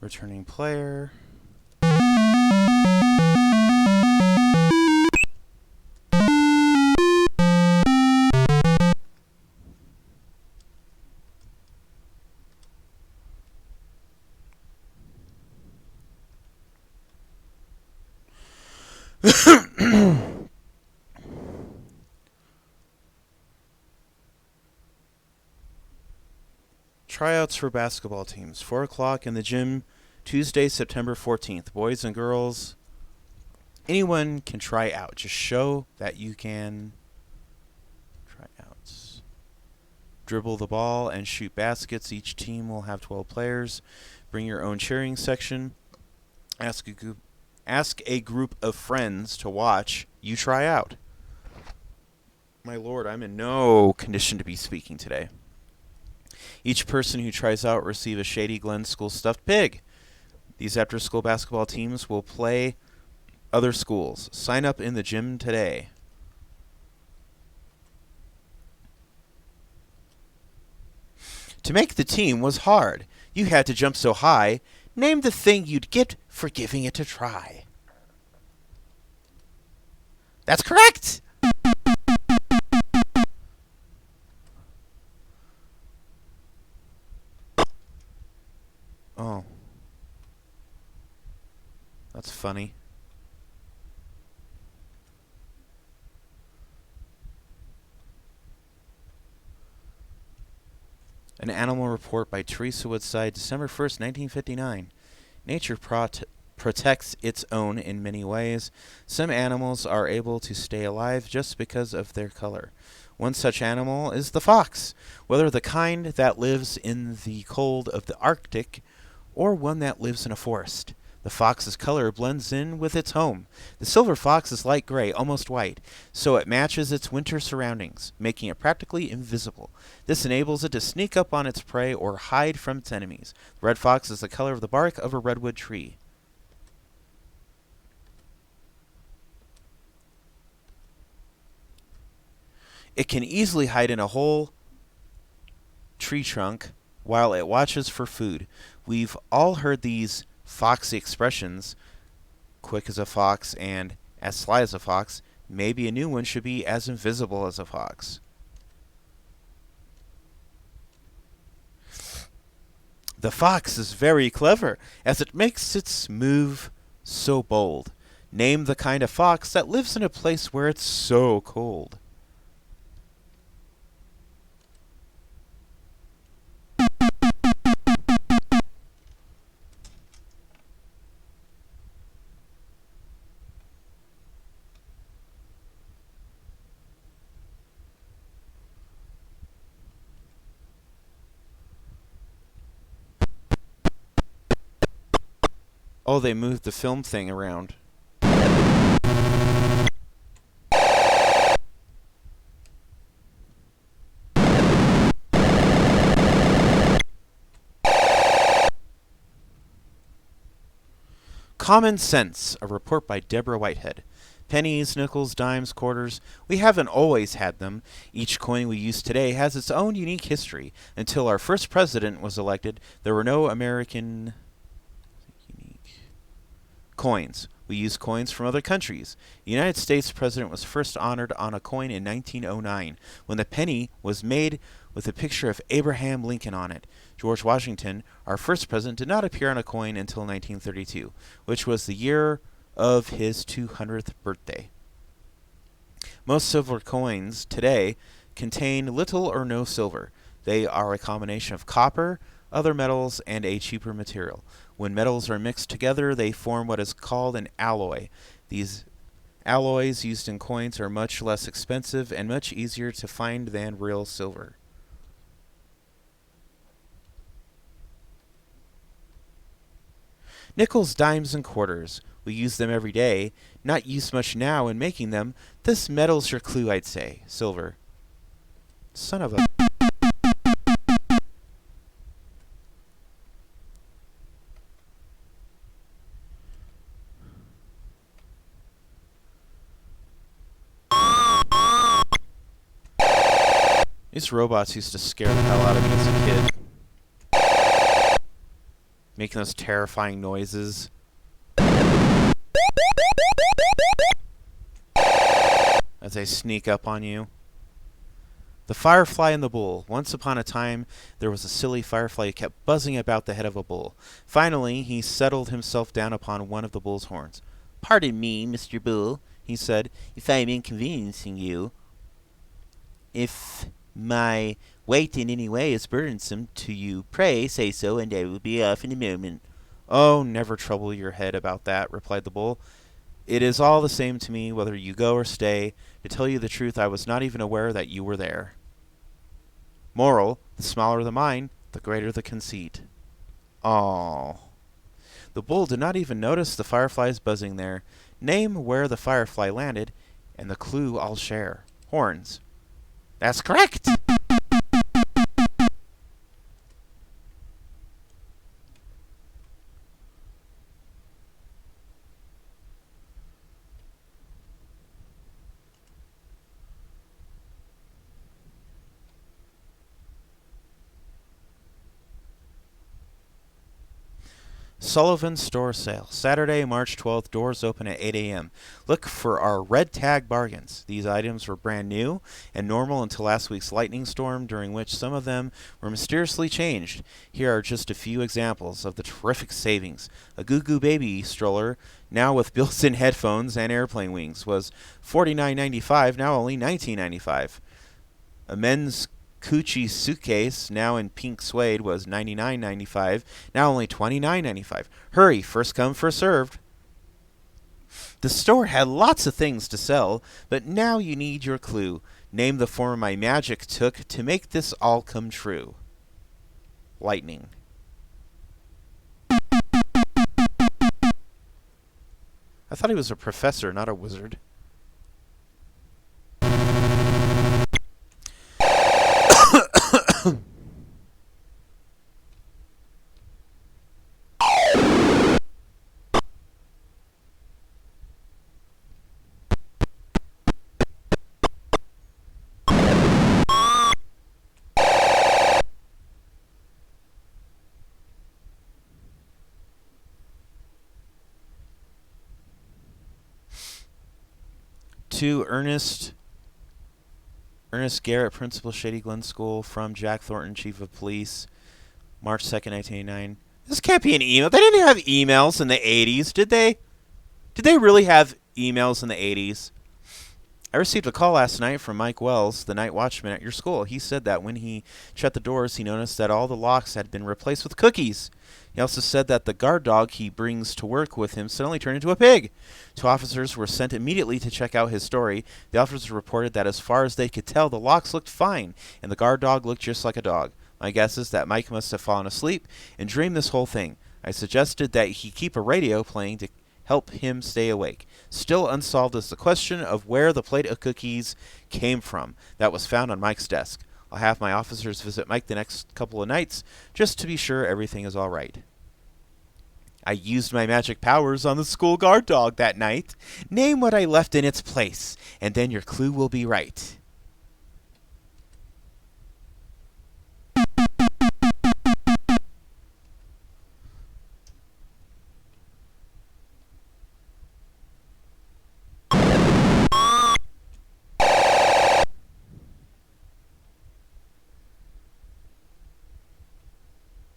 Returning player. Tryouts for basketball teams. 4 o'clock in the gym, Tuesday, September 14th. Boys and girls, anyone can try out. Just show that you can. Tryouts. Dribble the ball and shoot baskets. Each team will have 12 players. Bring your own cheering section. Ask a group of friends to watch you try out. My lord, I'm in no condition to be speaking today. Each person who tries out will receive a Shady Glen School stuffed pig. These after-school basketball teams will play other schools. Sign up in the gym today. To make the team was hard. You had to jump so high. Name the thing you'd get for giving it a try. That's correct! Oh. That's funny. An Animal Report by Teresa Woodside, December 1st, 1959. Nature protects its own in many ways. Some animals are able to stay alive just because of their color. One such animal is the fox, whether the kind that lives in the cold of the Arctic or one that lives in a forest. The fox's color blends in with its home. The silver fox is light gray, almost white, so it matches its winter surroundings, making it practically invisible. This enables it to sneak up on its prey or hide from its enemies. The red fox is the color of the bark of a redwood tree. It can easily hide in a whole tree trunk while it watches for food. We've all heard these foxy expressions, quick as a fox and as sly as a fox. Maybe a new one should be as invisible as a fox. The fox is very clever, as it makes its move so bold. Name the kind of fox that lives in a place where it's so cold. Oh, they moved the film thing around. Common Sense, a report by Deborah Whitehead. Pennies, nickels, dimes, quarters, we haven't always had them. Each coin we use today has its own unique history. Until our first president was elected, there were no American coins. We use coins from other countries. The United States president was first honored on a coin in 1909, when the penny was made with a picture of Abraham Lincoln on it. George Washington, our first president, did not appear on a coin until 1932, which was the year of his 200th birthday. Most silver coins today contain little or no silver. They are a combination of copper, other metals, and a cheaper material. When metals are mixed together, they form what is called an alloy. These alloys used in coins are much less expensive and much easier to find than real silver. Nickels, dimes, and quarters. We use them every day, not used much now in making them. This metal's your clue, I'd say. Silver. Son of a... These robots used to scare the hell out of me as a kid. making those terrifying noises. As they sneak up on you. The Firefly and the Bull. Once upon a time, there was a silly firefly who kept buzzing about the head of a bull. Finally, he settled himself down upon one of the bull's horns. "Pardon me, Mr. Bull," he said, "if I am inconveniencing you. If my weight in any way is burdensome to you, pray say so, and I will be off in a moment." "Oh, never trouble your head about that," replied the bull. "It is all the same to me whether you go or stay. To tell you the truth, I was not even aware that you were there." Moral: the smaller the mind, the greater the conceit. Oh. The bull did not even notice the fireflies buzzing there. Name where the firefly landed, and the clue I'll share. Horns. That's correct! Sullivan Store Sale. Saturday, March 12th. Doors open at 8 a.m. Look for our red tag bargains. These items were brand new and normal until last week's lightning storm, during which some of them were mysteriously changed. Here are just a few examples of the terrific savings. A Goo Goo Baby stroller, now with built-in headphones and airplane wings, was $49.95, now only $19.95. A men's Coochie suitcase, now in pink suede, was $99.95, now only $29.95. Hurry, first come, first served. The store had lots of things to sell, but now you need your clue. Name the form my magic took to make this all come true. Lightning. I thought he was a professor, not a wizard. To Ernest Garrett, Principal, Shady Glen School, from Jack Thornton, Chief of Police, March 2nd, 1989. This can't be an email. They didn't have emails in the 80s, did they? Did they really have emails in the 80s? I received a call last night from Mike Wells, the night watchman at your school. He said that when he shut the doors, he noticed that all the locks had been replaced with cookies. He also said that the guard dog he brings to work with him suddenly turned into a pig. 2 officers were sent immediately to check out his story. The officers reported that as far as they could tell, the locks looked fine, and the guard dog looked just like a dog. My guess is that Mike must have fallen asleep and dreamed this whole thing. I suggested that he keep a radio playing to help him stay awake. Still unsolved is the question of where the plate of cookies came from that was found on Mike's desk. I'll have my officers visit Mike the next couple of nights just to be sure everything is all right. I used my magic powers on the school guard dog that night. Name what I left in its place, and then your clue will be right.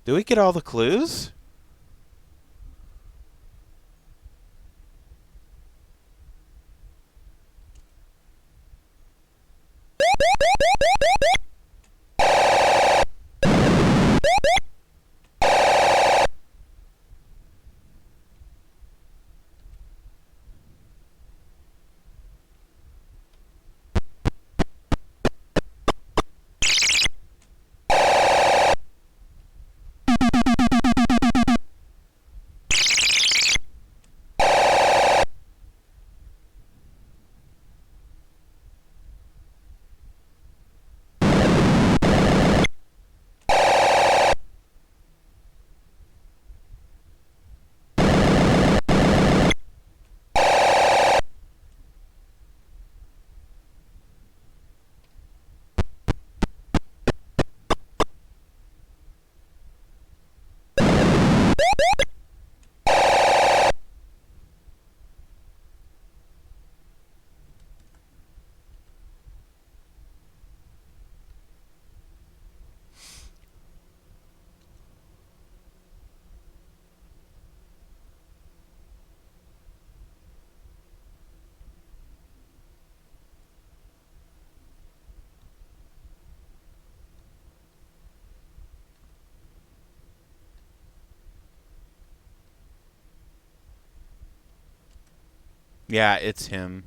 Did we get all the clues? Yeah, it's him.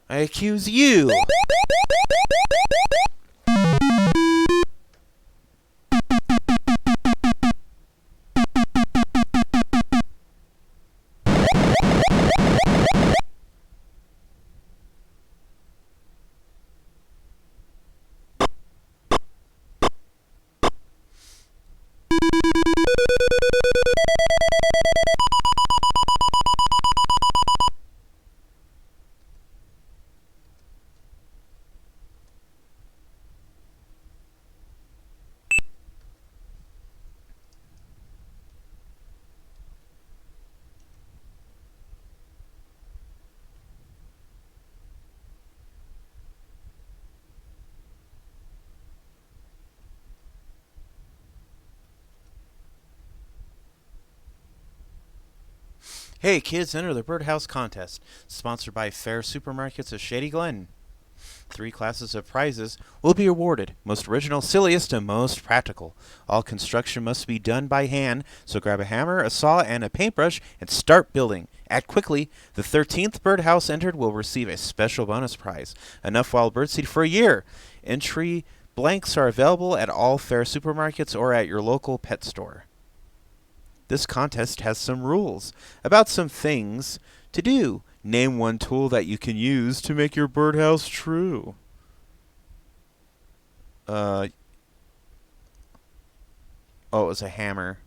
I accuse you. Hey kids, enter the Birdhouse Contest, sponsored by Fair Supermarkets of Shady Glen. 3 classes of prizes will be awarded: most original, silliest, and most practical. All construction must be done by hand, so grab a hammer, a saw, and a paintbrush and start building. Act quickly. The 13th birdhouse entered will receive a special bonus prize: enough wild birdseed for a year. Entry blanks are available at all Fair Supermarkets or at your local pet store. This contest has some rules about some things to do. Name one tool that you can use to make your birdhouse true. Oh, it was a hammer.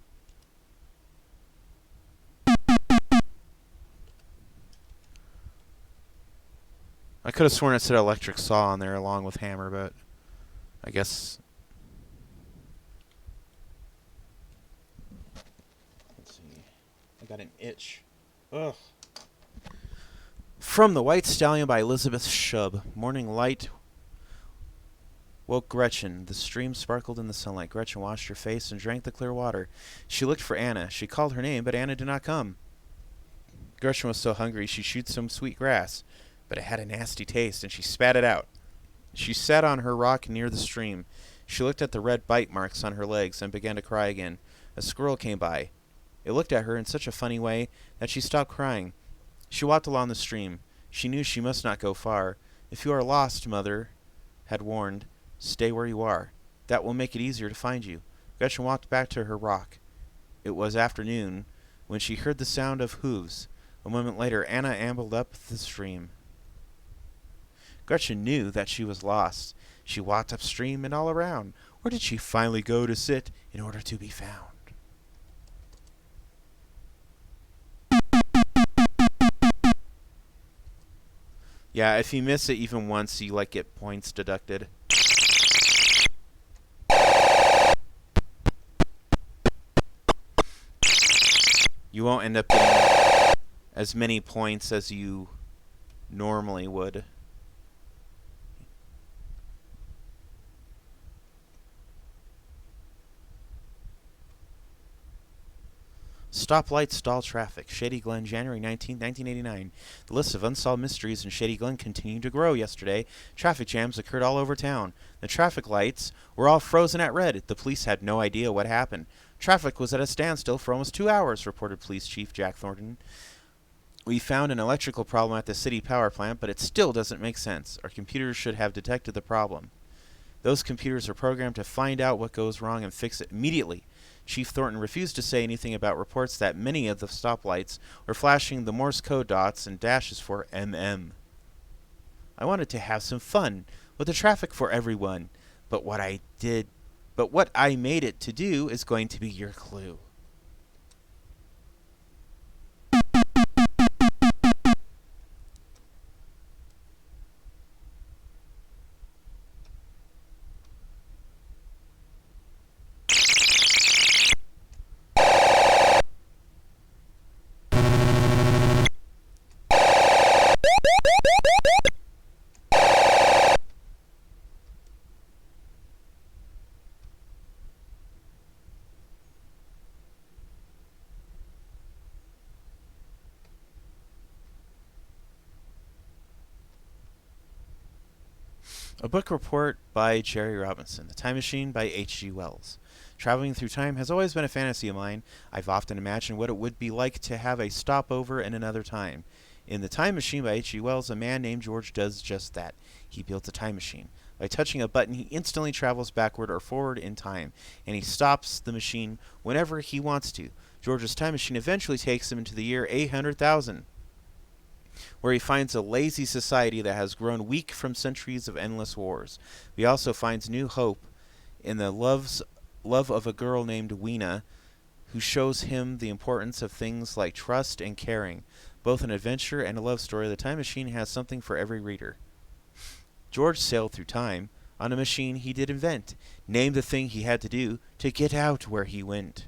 I could have sworn it said electric saw on there along with hammer, but I guess. Let's see. I got an itch. Ugh. From the White Stallion by Elizabeth Shub. Morning light woke Gretchen. The stream sparkled in the sunlight. Gretchen washed her face and drank the clear water. She looked for Anna. She called her name, but Anna did not come. Gretchen was so hungry she chewed some sweet grass, but it had a nasty taste, and she spat it out. She sat on her rock near the stream. She looked at the red bite marks on her legs and began to cry again. A squirrel came by. It looked at her in such a funny way that she stopped crying. She walked along the stream. She knew she must not go far. If you are lost, Mother had warned, stay where you are. That will make it easier to find you. Gretchen walked back to her rock. It was afternoon when she heard the sound of hooves. A moment later, Anna ambled up the stream. Gretchen knew that she was lost. She walked upstream and all around. Where did she finally go to sit in order to be found? Yeah, if you miss it even once, you get points deducted. You won't end up getting as many points as you normally would. Stoplights stall traffic. Shady Glen, January 19, 1989. The list of unsolved mysteries in Shady Glen continued to grow yesterday. Traffic jams occurred all over town. The traffic lights were all frozen at red. The police had no idea what happened. Traffic was at a standstill for almost 2 hours, reported Police Chief Jack Thornton. We found an electrical problem at the city power plant, but it still doesn't make sense. Our computers should have detected the problem. Those computers are programmed to find out what goes wrong and fix it immediately. Chief Thornton refused to say anything about reports that many of the stoplights were flashing the Morse code dots and dashes for MM. I wanted to have some fun with the traffic for everyone, but what I made it to do is going to be your clue. A book report by Jerry Robinson. The Time Machine by H.G. Wells. Traveling through time has always been a fantasy of mine. I've often imagined what it would be like to have a stopover in another time. In The Time Machine by H.G. Wells, a man named George does just that. He built a time machine. By touching a button, he instantly travels backward or forward in time, and he stops the machine whenever he wants to. George's time machine eventually takes him into the year 800,000, where he finds a lazy society that has grown weak from centuries of endless wars. He also finds new hope in the love of a girl named Weena, who shows him the importance of things like trust and caring. Both an adventure and a love story, The Time Machine has something for every reader. George sailed through time on a machine he did invent, named the thing he had to do to get out where he went.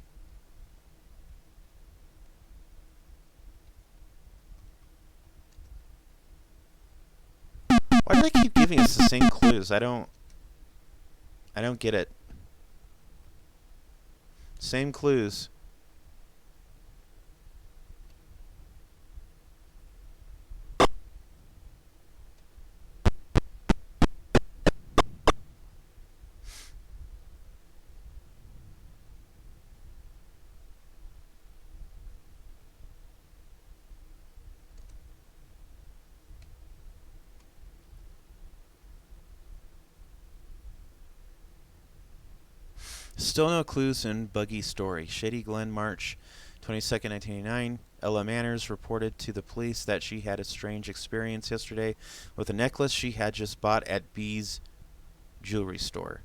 Why do they keep giving us the same clues? I don't get it. Same clues. Still no clues in Buggy's story. Shady Glen, March 22nd, 1989. Ella Manners reported to the police that she had a strange experience yesterday with a necklace she had just bought at B's jewelry store.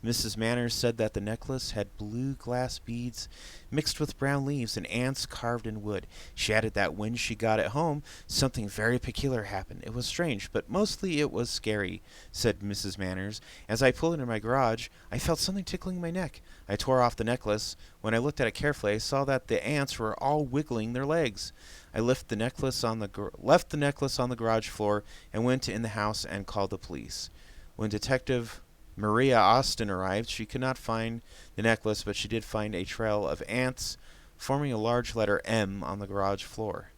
Mrs. Manners said that the necklace had blue glass beads mixed with brown leaves and ants carved in wood. She added that when she got it home, something very peculiar happened. It was strange, but mostly it was scary, said Mrs. Manners. As I pulled into my garage, I felt something tickling my neck. I tore off the necklace. When I looked at it carefully, I saw that the ants were all wiggling their legs. I left the necklace on the garage floor and went in the house and called the police. When Detective Maria Austin arrived, she could not find the necklace, but she did find a trail of ants forming a large letter M on the garage floor.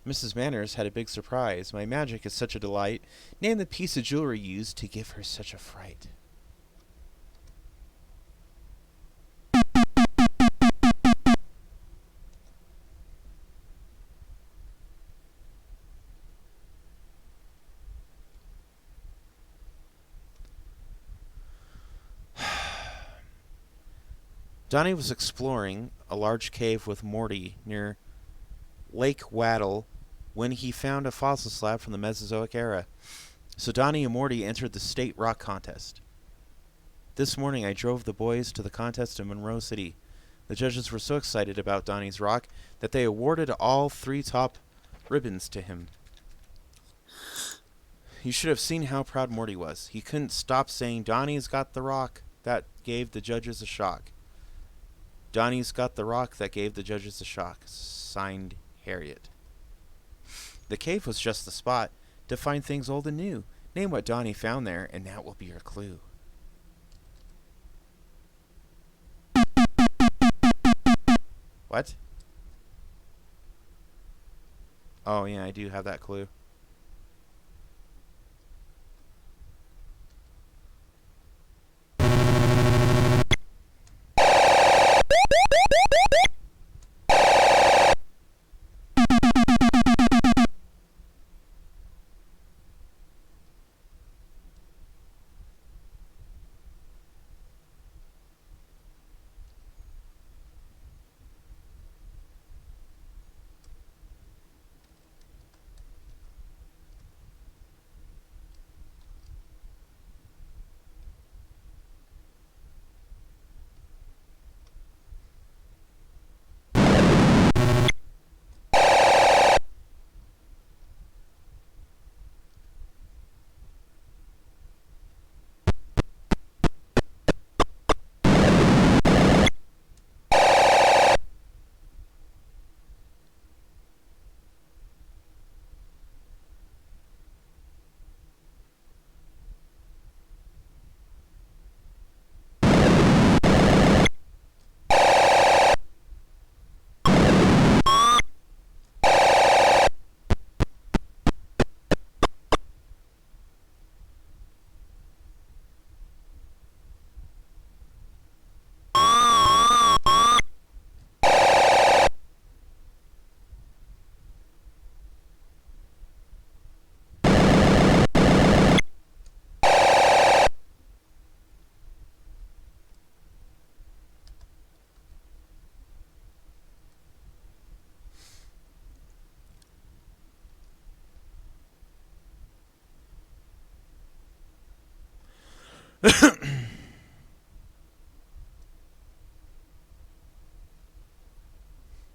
Mrs. Manners had a big surprise. My magic is such a delight. Name the piece of jewelry used to give her such a fright. Donnie was exploring a large cave with Morty near Lake Waddle when he found a fossil slab from the Mesozoic era. So Donnie and Morty entered the state rock contest. This morning I drove the boys to the contest in Monroe City. The judges were so excited about Donnie's rock that they awarded all 3 top ribbons to him. You should have seen how proud Morty was. He couldn't stop saying, "Donnie's got the rock." That gave the judges a shock. Donnie's got the rock that gave the judges a shock. Signed, Harriet. The cave was just the spot to find things old and new. Name what Donnie found there, and that will be your clue. What? Oh, yeah, I do have that clue.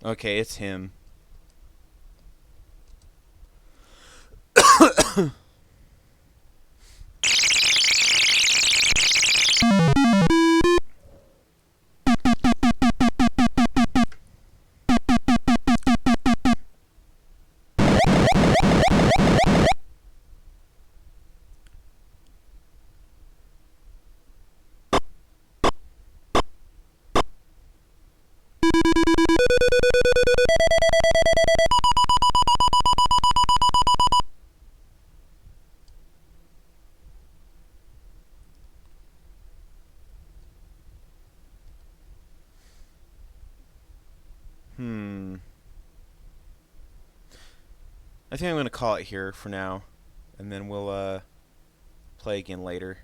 Okay, it's him. Hmm. I think I'm going to call it here for now, and then we'll play again later.